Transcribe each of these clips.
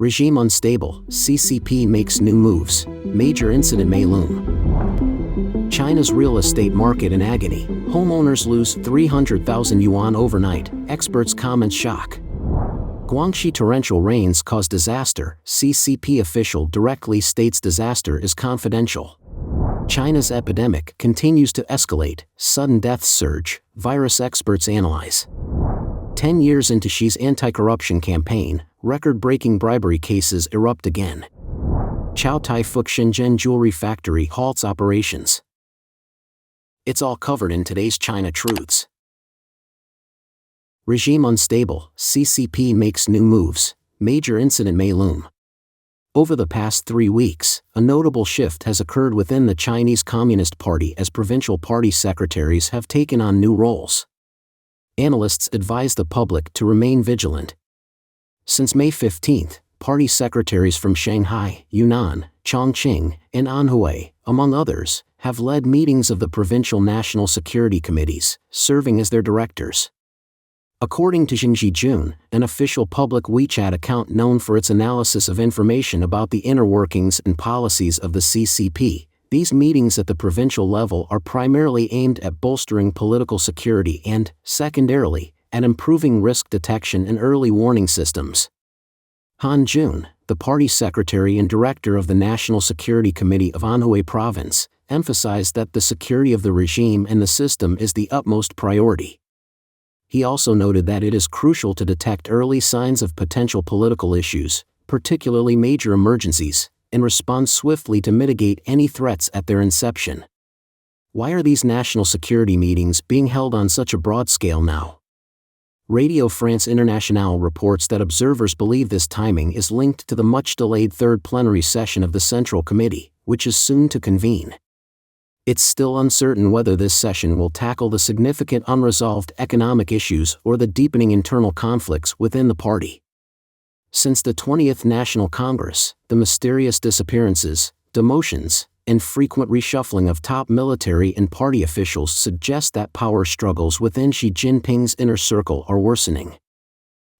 Regime unstable, CCP makes new moves, major incident may loom. China's real estate market in agony, homeowners lose 300,000 yuan overnight, experts comment shock. Guangxi torrential rains cause disaster, CCP official directly states disaster is confidential. China's epidemic continues to escalate, sudden deaths surge, virus experts analyze. 10 years into Xi's anti-corruption campaign, record-breaking bribery cases erupt again. Chow Fook Shenzhen jewelry factory halts operations. It's all covered in today's China Truths. Regime unstable, CCP makes new moves, major incident may loom. Over the past 3 weeks, a notable shift has occurred within the Chinese Communist Party as provincial party secretaries have taken on new roles. Analysts advise the public to remain vigilant. Since May 15, party secretaries from Shanghai, Yunnan, Chongqing, and Anhui, among others, have led meetings of the provincial national security committees, serving as their directors. According to Jun, an official public WeChat account known for its analysis of information about the inner workings and policies of the CCP, these meetings at the provincial level are primarily aimed at bolstering political security and, secondarily, at improving risk detection and early warning systems. Han Jun, the party secretary and director of the National Security Committee of Anhui Province, emphasized that the security of the regime and the system is the utmost priority. He also noted that it is crucial to detect early signs of potential political issues, particularly major emergencies, and respond swiftly to mitigate any threats at their inception. Why are these national security meetings being held on such a broad scale now? Radio France Internationale reports that observers believe this timing is linked to the much-delayed third plenary session of the Central Committee, which is soon to convene. It's still uncertain whether this session will tackle the significant unresolved economic issues or the deepening internal conflicts within the party. Since the 20th National Congress, the mysterious disappearances, demotions, and frequent reshuffling of top military and party officials suggest that power struggles within Xi Jinping's inner circle are worsening.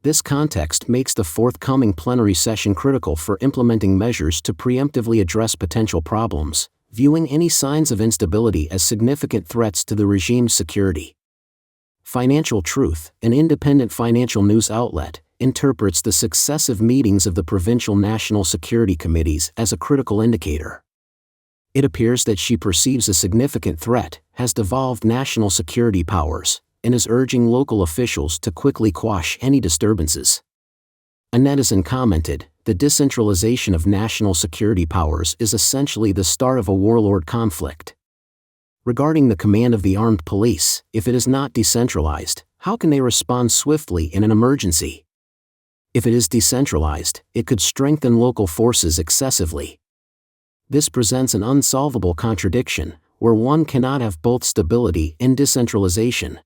This context makes the forthcoming plenary session critical for implementing measures to preemptively address potential problems, viewing any signs of instability as significant threats to the regime's security. Financial Truth, an independent financial news outlet, interprets the successive meetings of the provincial national security committees as a critical indicator. It appears that Xi perceives a significant threat, has devolved national security powers, and is urging local officials to quickly quash any disturbances. A netizen commented, "The decentralization of national security powers is essentially the start of a warlord conflict." Regarding the command of the armed police, if it is not decentralized, how can they respond swiftly in an emergency? If it is decentralized, it could strengthen local forces excessively. This presents an unsolvable contradiction, where one cannot have both stability and decentralization.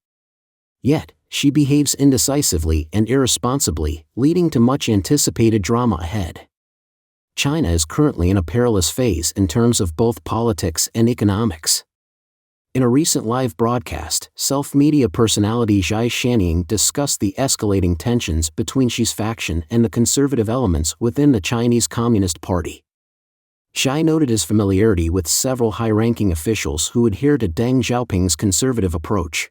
Yet, Xi behaves indecisively and irresponsibly, leading to much anticipated drama ahead. China is currently in a perilous phase in terms of both politics and economics. In a recent live broadcast, self-media personality Zhai Shanning discussed the escalating tensions between Xi's faction and the conservative elements within the Chinese Communist Party. Zhai noted his familiarity with several high-ranking officials who adhere to Deng Xiaoping's conservative approach.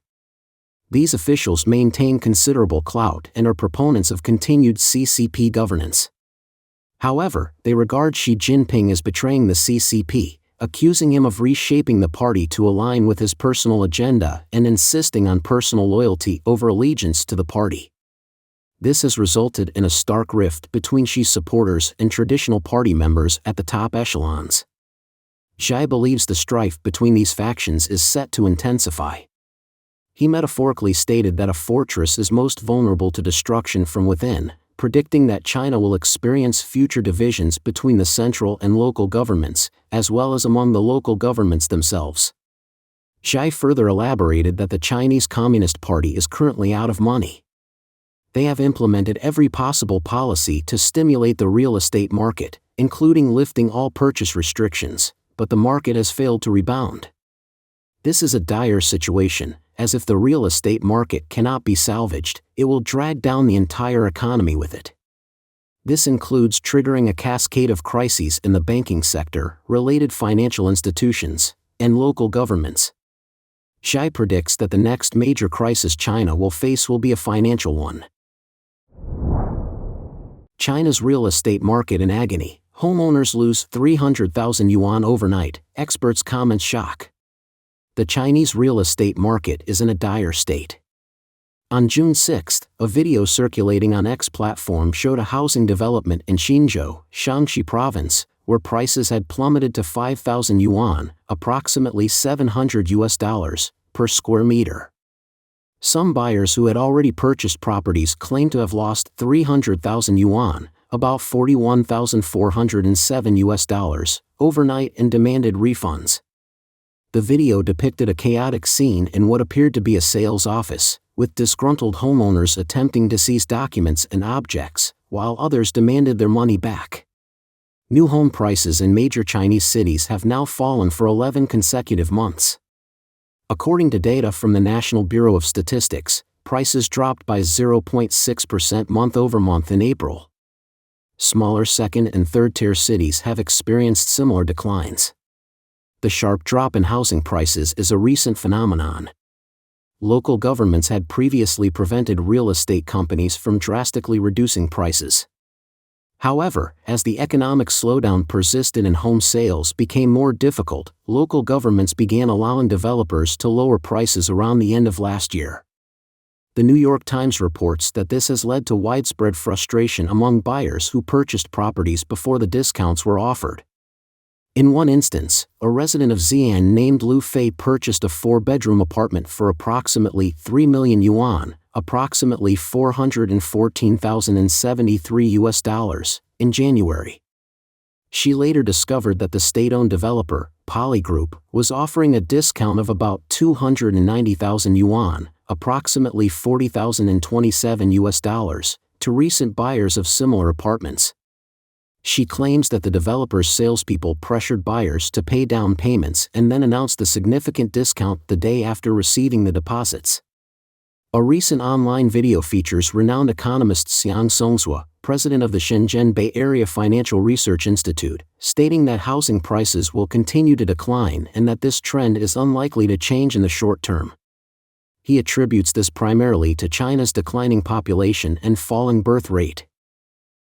These officials maintain considerable clout and are proponents of continued CCP governance. However, they regard Xi Jinping as betraying the CCP, accusing him of reshaping the party to align with his personal agenda and insisting on personal loyalty over allegiance to the party. This has resulted in a stark rift between Xi's supporters and traditional party members at the top echelons. Xi believes the strife between these factions is set to intensify. He metaphorically stated that a fortress is most vulnerable to destruction from within, predicting that China will experience future divisions between the central and local governments, as well as among the local governments themselves. Xi further elaborated that the Chinese Communist Party is currently out of money. They have implemented every possible policy to stimulate the real estate market, including lifting all purchase restrictions, but the market has failed to rebound. This is a dire situation, as if the real estate market cannot be salvaged, it will drag down the entire economy with it. This includes triggering a cascade of crises in the banking sector, related financial institutions, and local governments. Xi predicts that the next major crisis China will face will be a financial one. China's real estate market in agony. Homeowners lose 300,000 yuan overnight, experts comment shock. The Chinese real estate market is in a dire state. On June 6, a video circulating on X platform showed a housing development in Xinzhou, Guangxi province, where prices had plummeted to 5,000 yuan, approximately $700 per square meter. Some buyers who had already purchased properties claimed to have lost 300,000 yuan, about $41,407 overnight, and demanded refunds. The video depicted a chaotic scene in what appeared to be a sales office, with disgruntled homeowners attempting to seize documents and objects, while others demanded their money back. New home prices in major Chinese cities have now fallen for 11 consecutive months. According to data from the National Bureau of Statistics, prices dropped by 0.6% month-over-month in April. Smaller second- and third-tier cities have experienced similar declines. The sharp drop in housing prices is a recent phenomenon. Local governments had previously prevented real estate companies from drastically reducing prices. However, as the economic slowdown persisted and home sales became more difficult, local governments began allowing developers to lower prices around the end of last year. The New York Times reports that this has led to widespread frustration among buyers who purchased properties before the discounts were offered. In one instance, a resident of Xi'an named Lu Fei purchased a 4-bedroom apartment for approximately 3 million yuan, approximately $414,073 in January. She later discovered that the state-owned developer, Poly Group, was offering a discount of about 290,000 yuan, approximately $40,027 to recent buyers of similar apartments. She claims that the developer's salespeople pressured buyers to pay down payments and then announced a significant discount the day after receiving the deposits. A recent online video features renowned economist Xiang Songzhua, president of the Shenzhen Bay Area Financial Research Institute, stating that housing prices will continue to decline and that this trend is unlikely to change in the short term. He attributes this primarily to China's declining population and falling birth rate.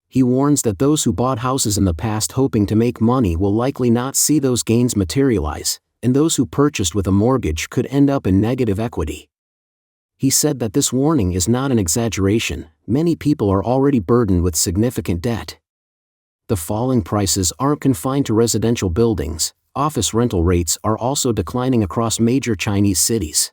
He warns that those who bought houses in the past hoping to make money will likely not see those gains materialize, and those who purchased with a mortgage could end up in negative equity. He said that this warning is not an exaggeration. Many people are already burdened with significant debt. The falling prices aren't confined to residential buildings. Office rental rates are also declining across major Chinese cities.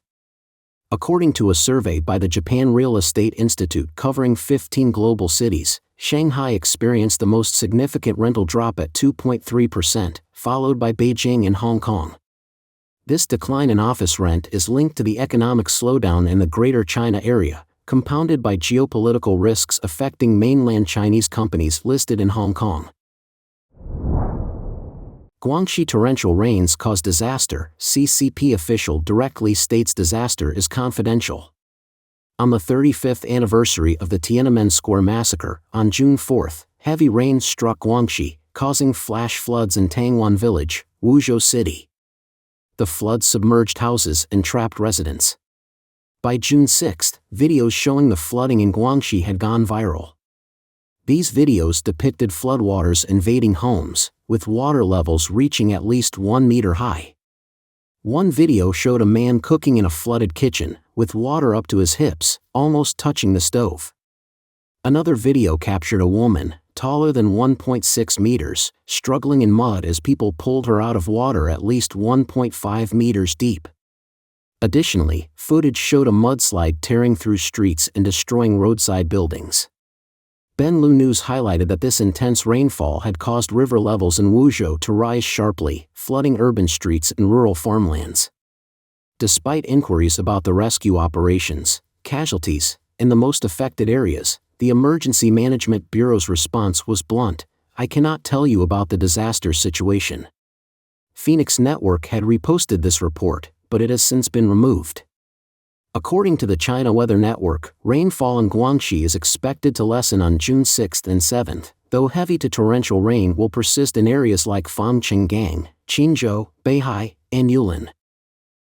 According to a survey by the Japan Real Estate Institute covering 15 global cities, Shanghai experienced the most significant rental drop at 2.3%, followed by Beijing and Hong Kong. This decline in office rent is linked to the economic slowdown in the Greater China area, compounded by geopolitical risks affecting mainland Chinese companies listed in Hong Kong. Guangxi torrential rains cause disaster, CCP official directly states disaster is confidential. On the 35th anniversary of the Tiananmen Square massacre, on June 4, heavy rains struck Guangxi, causing flash floods in Tangwan Village, Wuzhou City. The floods submerged houses and trapped residents. By June 6, videos showing the flooding in Guangxi had gone viral. These videos depicted floodwaters invading homes, with water levels reaching at least 1 meter high. One video showed a man cooking in a flooded kitchen, with water up to his hips, almost touching the stove. Another video captured a woman, taller than 1.6 meters, struggling in mud as people pulled her out of water at least 1.5 meters deep. Additionally, footage showed a mudslide tearing through streets and destroying roadside buildings. Benlu News highlighted that this intense rainfall had caused river levels in Wuzhou to rise sharply, flooding urban streets and rural farmlands. Despite inquiries about the rescue operations, casualties, in the most affected areas, the Emergency Management Bureau's response was blunt: "I cannot tell you about the disaster situation." Phoenix Network had reposted this report, but it has since been removed. According to the China Weather Network, rainfall in Guangxi is expected to lessen on June 6 and 7, though heavy to torrential rain will persist in areas like Fangchenggang, Qinzhou, Beihai, and Yuan.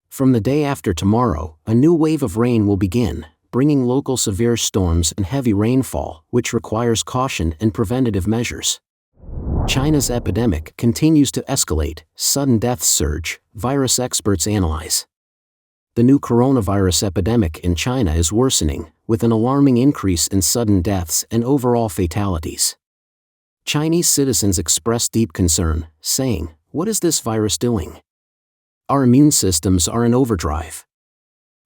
From the day after tomorrow, a new wave of rain will begin, bringing local severe storms and heavy rainfall, which requires caution and preventative measures. China's epidemic continues to escalate, sudden deaths surge, virus experts analyze. The new coronavirus epidemic in China is worsening, with an alarming increase in sudden deaths and overall fatalities. Chinese citizens express deep concern, saying, "What is this virus doing? Our immune systems are in overdrive.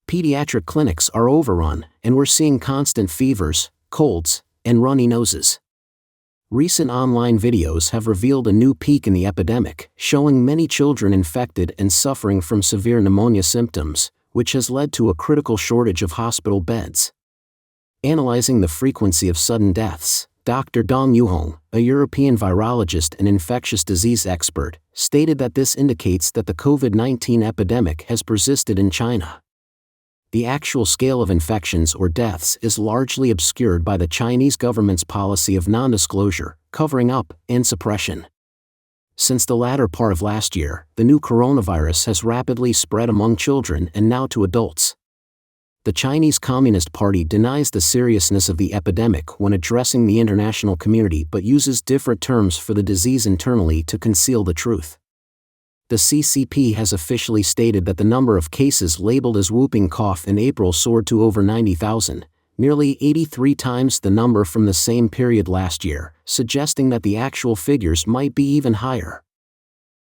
Pediatric clinics are overrun, and we're seeing constant fevers, colds, and runny noses." Recent online videos have revealed a new peak in the epidemic, showing many children infected and suffering from severe pneumonia symptoms, which has led to a critical shortage of hospital beds. Analyzing the frequency of sudden deaths, Dr. Dong Yuhong, a European virologist and infectious disease expert, stated that this indicates that the COVID-19 epidemic has persisted in China. The actual scale of infections or deaths is largely obscured by the Chinese government's policy of non-disclosure, covering up, and suppression. Since the latter part of last year, the new coronavirus has rapidly spread among children and now to adults. The Chinese Communist Party denies the seriousness of the epidemic when addressing the international community but uses different terms for the disease internally to conceal the truth. The CCP has officially stated that the number of cases labeled as whooping cough in April soared to over 90,000, nearly 83 times the number from the same period last year, suggesting that the actual figures might be even higher.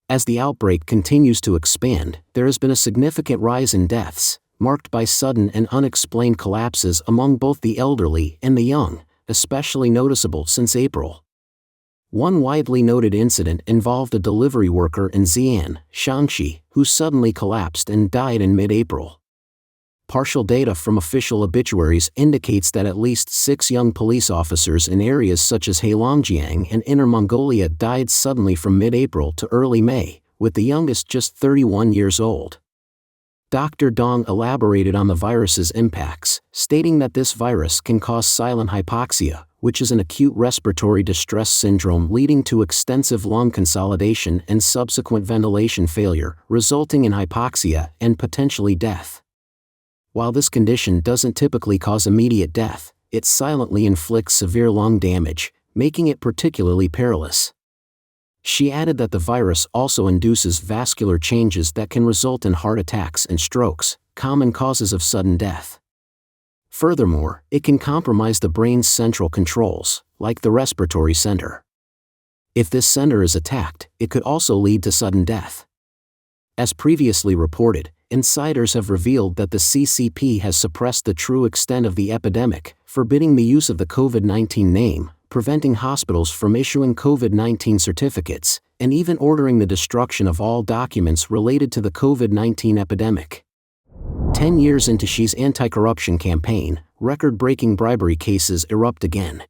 As the outbreak continues to expand, there has been a significant rise in deaths, marked by sudden and unexplained collapses among both the elderly and the young, especially noticeable since April. One widely noted incident involved a delivery worker in Xi'an, Guangxi, who suddenly collapsed and died in mid-April. Partial data from official obituaries indicates that at least 6 young police officers in areas such as Heilongjiang and Inner Mongolia died suddenly from mid-April to early May, with the youngest just 31 years old. Dr. Dong elaborated on the virus's impacts, stating that this virus can cause silent hypoxia, which is an acute respiratory distress syndrome leading to extensive lung consolidation and subsequent ventilation failure, resulting in hypoxia and potentially death. While this condition doesn't typically cause immediate death, it silently inflicts severe lung damage, making it particularly perilous. She added that the virus also induces vascular changes that can result in heart attacks and strokes, common causes of sudden death. Furthermore, it can compromise the brain's central controls, like the respiratory center. If this center is attacked, it could also lead to sudden death. As previously reported, insiders have revealed that the CCP has suppressed the true extent of the epidemic, forbidding the use of the COVID-19 name, preventing hospitals from issuing COVID-19 certificates, and even ordering the destruction of all documents related to the COVID-19 epidemic. 10 years into Xi's anti-corruption campaign, record-breaking bribery cases erupt again.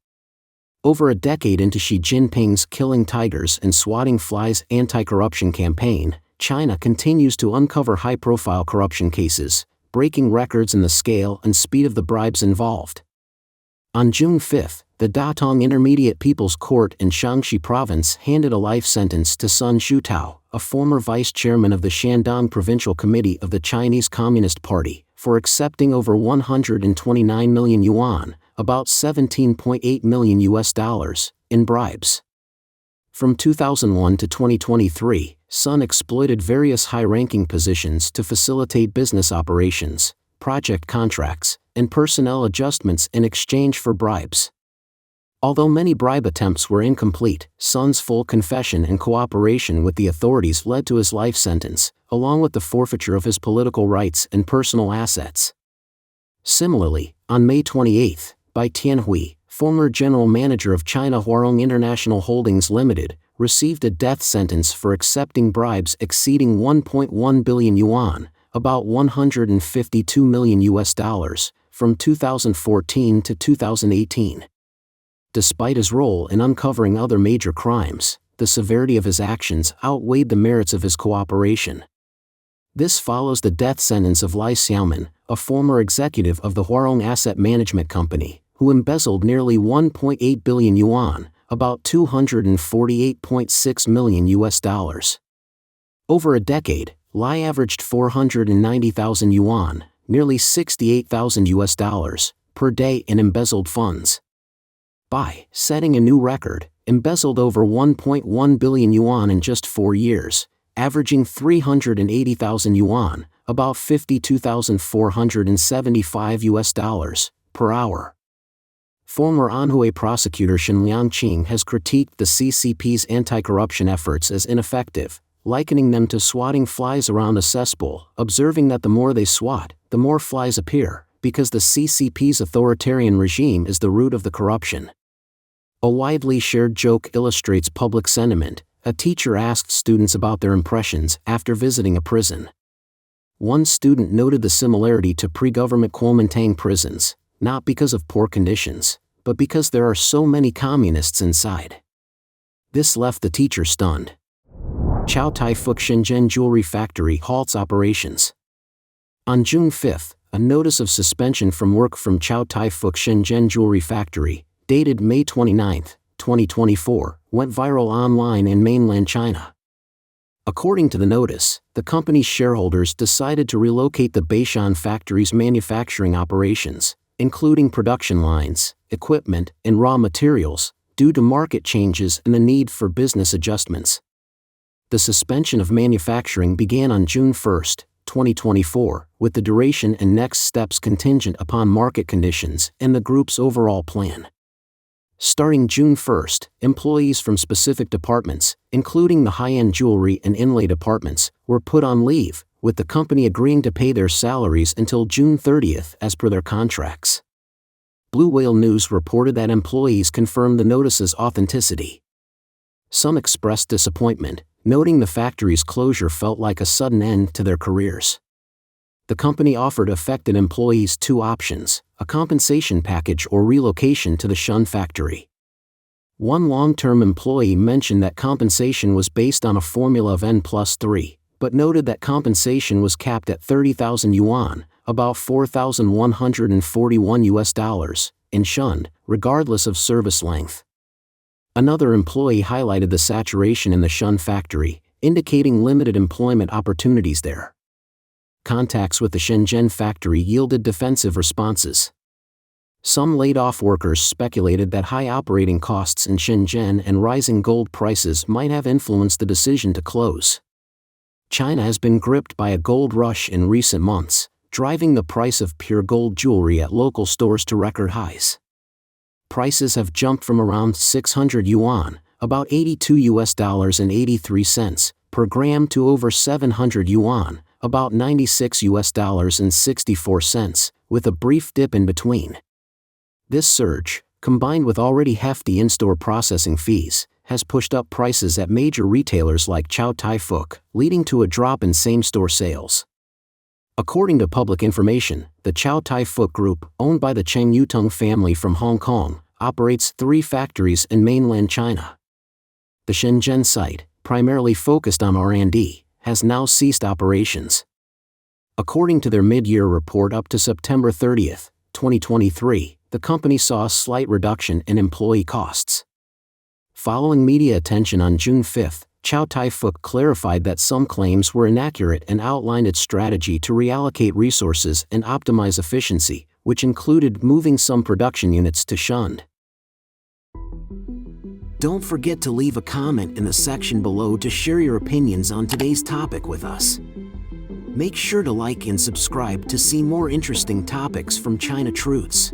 Over a decade into Xi Jinping's killing tigers and swatting flies anti-corruption campaign, China continues to uncover high-profile corruption cases, breaking records in the scale and speed of the bribes involved. On June 5, the Datong Intermediate People's Court in Shaanxi Province handed a life sentence to Sun Shutao, a former vice chairman of the Shandong Provincial Committee of the Chinese Communist Party, for accepting over 129 million yuan, about $17.8 million, in bribes. From 2001 to 2023, Sun exploited various high-ranking positions to facilitate business operations, project contracts, and personnel adjustments in exchange for bribes. Although many bribe attempts were incomplete, Sun's full confession and cooperation with the authorities led to his life sentence, along with the forfeiture of his political rights and personal assets. Similarly, on May 28, Bai Tianhui, former general manager of China Huarong International Holdings Limited, received a death sentence for accepting bribes exceeding 1.1 billion yuan, about $152 million, from 2014 to 2018. Despite his role in uncovering other major crimes, the severity of his actions outweighed the merits of his cooperation. This follows the death sentence of Lai Xiaoman, a former executive of the Huarong Asset Management Company, who embezzled nearly 1.8 billion yuan, about $248.6 million. Over a decade, Lai averaged 490,000 yuan, nearly $68,000 per day in embezzled funds. By setting a new record, embezzled over 1.1 billion yuan in just 4 years, averaging 380,000 yuan, about $52,475 per hour. Former Anhui prosecutor Shen Liangqing has critiqued the CCP's anti-corruption efforts as ineffective, likening them to swatting flies around a cesspool, observing that the more they swat, the more flies appear, because the CCP's authoritarian regime is the root of the corruption. A widely shared joke illustrates public sentiment. A teacher asked students about their impressions after visiting a prison. One student noted the similarity to pre-government Kuomintang prisons, not because of poor conditions, but because there are so many communists inside. This left the teacher stunned. Chow Fook Shenzhen jewelry factory halts operations. On June 5, a notice of suspension from work from Chow Fook Shenzhen jewelry factory, dated May 29, 2024, went viral online in mainland China. According to the notice, the company's shareholders decided to relocate the Beishan factory's manufacturing operations, including production lines, equipment, and raw materials, due to market changes and the need for business adjustments. The suspension of manufacturing began on June 1, 2024, with the duration and next steps contingent upon market conditions and the group's overall plan. Starting June 1, employees from specific departments, including the high-end jewelry and inlay departments, were put on leave, with the company agreeing to pay their salaries until June 30 as per their contracts. Blue Whale News reported that employees confirmed the notice's authenticity. Some expressed disappointment, noting the factory's closure felt like a sudden end to their careers. The company offered affected employees 2 options: a compensation package or relocation to the Shun factory. One long-term employee mentioned that compensation was based on a formula of N+3, but noted that compensation was capped at 30,000 yuan, about $4,141 in Shun, regardless of service length. Another employee highlighted the saturation in the Shun factory, indicating limited employment opportunities there. Contacts with the Shenzhen factory yielded defensive responses. Some laid-off workers speculated that high operating costs in Shenzhen and rising gold prices might have influenced the decision to close. China has been gripped by a gold rush in recent months, driving the price of pure gold jewelry at local stores to record highs. Prices have jumped from around 600 yuan, about $82.83 per gram, to over 700 yuan, about $96.64, with a brief dip in between. This surge, combined with already hefty in-store processing fees, has pushed up prices at major retailers like Chow Fook, leading to a drop in same-store sales. According to public information, the Chow Fook Group, owned by the Cheng Yutong family from Hong Kong, operates 3 factories in mainland China. The Shenzhen site, primarily focused on R&D, has now ceased operations. According to their mid-year report up to September 30, 2023, the company saw a slight reduction in employee costs. Following media attention on June 5, Chow Fook clarified that some claims were inaccurate and outlined its strategy to reallocate resources and optimize efficiency, which included moving some production units to Shund. Don't forget to leave a comment in the section below to share your opinions on today's topic with us. Make sure to like and subscribe to see more interesting topics from China Truths.